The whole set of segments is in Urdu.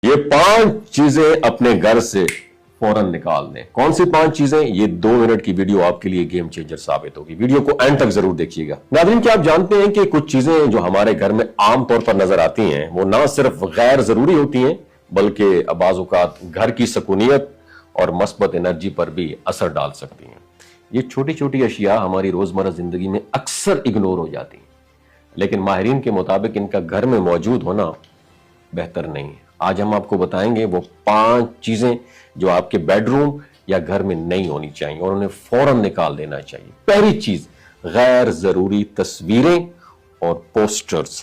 یہ 5 چیزیں اپنے گھر سے فوراً نکال دیں۔ کون سی 5 چیزیں؟ یہ 2 منٹ کی ویڈیو آپ کے لیے گیم چینجر ثابت ہوگی۔ ویڈیو کو اینڈ تک ضرور دیکھیے گا۔ ناظرین، کیا آپ جانتے ہیں کہ کچھ چیزیں جو ہمارے گھر میں عام طور پر نظر آتی ہیں وہ نہ صرف غیر ضروری ہوتی ہیں بلکہ بعض اوقات گھر کی سکونیت اور مثبت انرجی پر بھی اثر ڈال سکتی ہیں۔ یہ چھوٹی چھوٹی اشیاء ہماری روزمرہ زندگی میں اکثر اگنور ہو جاتی ہیں، لیکن ماہرین کے مطابق ان کا گھر میں موجود ہونا بہتر نہیں ہے۔ آج ہم آپ کو بتائیں گے وہ 5 چیزیں جو آپ کے بیڈ روم یا گھر میں نہیں ہونی چاہیے اور انہیں فوراً نکال دینا چاہیے۔ پہلی چیز، غیر ضروری تصویریں اور پوسٹرز۔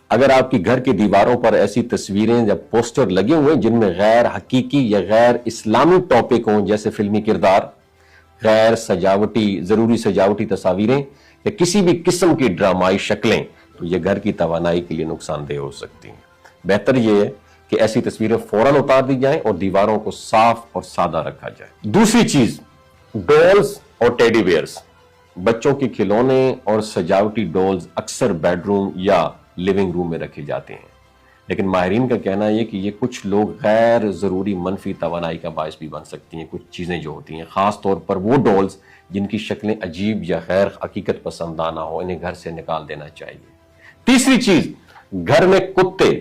اگر آپ کی گھر کی دیواروں پر ایسی تصویریں یا پوسٹر لگے ہوئے جن میں غیر حقیقی یا غیر اسلامی ٹاپک ہوں، جیسے فلمی کردار، غیر ضروری سجاوٹی تصاویریں یا کسی بھی قسم کی ڈرامائی شکلیں، تو یہ گھر کی توانائی کے لیے نقصان دہ ہو سکتی ہیں۔ بہتر یہ ہے کہ ایسی تصویریں فوراً اتار دی جائیں اور دیواروں کو صاف اور سادہ رکھا جائے۔ دوسری چیز، ڈولز اور ٹیڈی بیئرز۔ بچوں کے کھلونے اور سجاوٹی ڈولز اکثر بیڈ روم یا لیونگ روم میں رکھے جاتے ہیں، لیکن ماہرین کا کہنا ہے کہ یہ کچھ لوگ غیر ضروری منفی توانائی کا باعث بھی بن سکتی ہیں۔ کچھ چیزیں جو ہوتی ہیں، خاص طور پر وہ ڈولز جن کی شکلیں عجیب یا غیر حقیقت پسندانہ ہو، انہیں گھر سے نکال دینا چاہیے۔ تیسری چیز، گھر میں کتے۔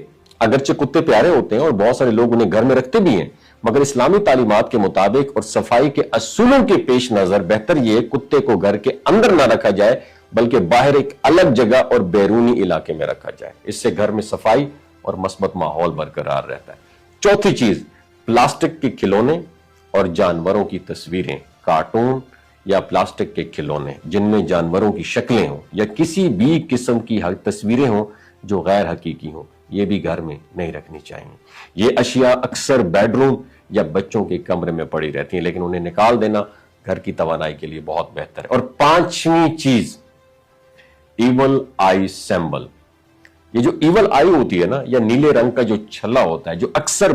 اگرچہ کتے پیارے ہوتے ہیں اور بہت سارے لوگ انہیں گھر میں رکھتے بھی ہیں، مگر اسلامی تعلیمات کے مطابق اور صفائی کے اصولوں کے پیش نظر بہتر یہ کتے کو گھر کے اندر نہ رکھا جائے بلکہ باہر ایک الگ جگہ اور بیرونی علاقے میں رکھا جائے۔ اس سے گھر میں صفائی اور مثبت ماحول برقرار رہتا ہے۔ چوتھی چیز، پلاسٹک کے کھلونے اور جانوروں کی تصویریں۔ کارٹون یا پلاسٹک کے کھلونے جن میں جانوروں کی شکلیں ہوں یا کسی بھی قسم کی تصویریں ہوں جو غیر حقیقی ہوں، یہ بھی گھر میں نہیں رکھنی چاہیے۔ یہ اشیاء اکثر بیڈ روم یا بچوں کے کمرے میں پڑی رہتی ہیں، لیکن انہیں نکال دینا گھر کی توانائی کے لیے بہت بہتر ہے۔ اور 5ویں چیز، ایول آئی سمبل۔ یہ جو ایول آئی ہوتی ہے نا، یا نیلے رنگ کا جو چھلا ہوتا ہے جو اکثر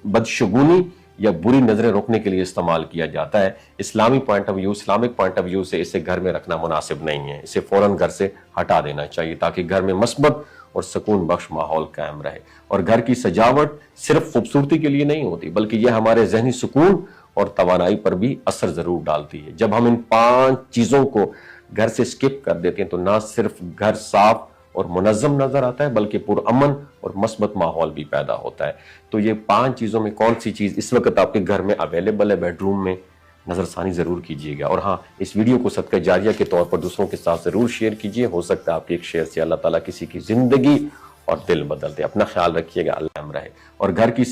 بدشگونی یا بری نظریں روکنے کے لیے استعمال کیا جاتا ہے، اسلامک پوائنٹ آف ویو سے اسے گھر میں رکھنا مناسب نہیں ہے۔ اسے فوراً گھر سے ہٹا دینا چاہیے تاکہ گھر میں مثبت اور سکون بخش ماحول قائم رہے۔ اور گھر کی سجاوٹ صرف خوبصورتی کے لیے نہیں ہوتی بلکہ یہ ہمارے ذہنی سکون اور توانائی پر بھی اثر ضرور ڈالتی ہے۔ جب ہم ان 5 چیزوں کو گھر سے سکپ کر دیتے ہیں تو نہ صرف گھر صاف اور منظم نظر آتا ہے بلکہ پرامن اور مثبت ماحول بھی پیدا ہوتا ہے۔ تو یہ 5 چیزوں میں کون سی چیز اس وقت آپ کے گھر میں اویلیبل ہے بیڈ روم میں، نظر ثانی ضرور کیجیے گا۔ اور ہاں، اس ویڈیو کو صدقہ جاریہ کے طور پر دوسروں کے ساتھ ضرور شیئر کیجیے۔ ہو سکتا ہے آپ کے ایک شیئر سے اللہ تعالیٰ کسی کی زندگی اور دل بدل دے۔ اپنا خیال رکھیے گا، اللہ رحم رہے۔ اور گھر کی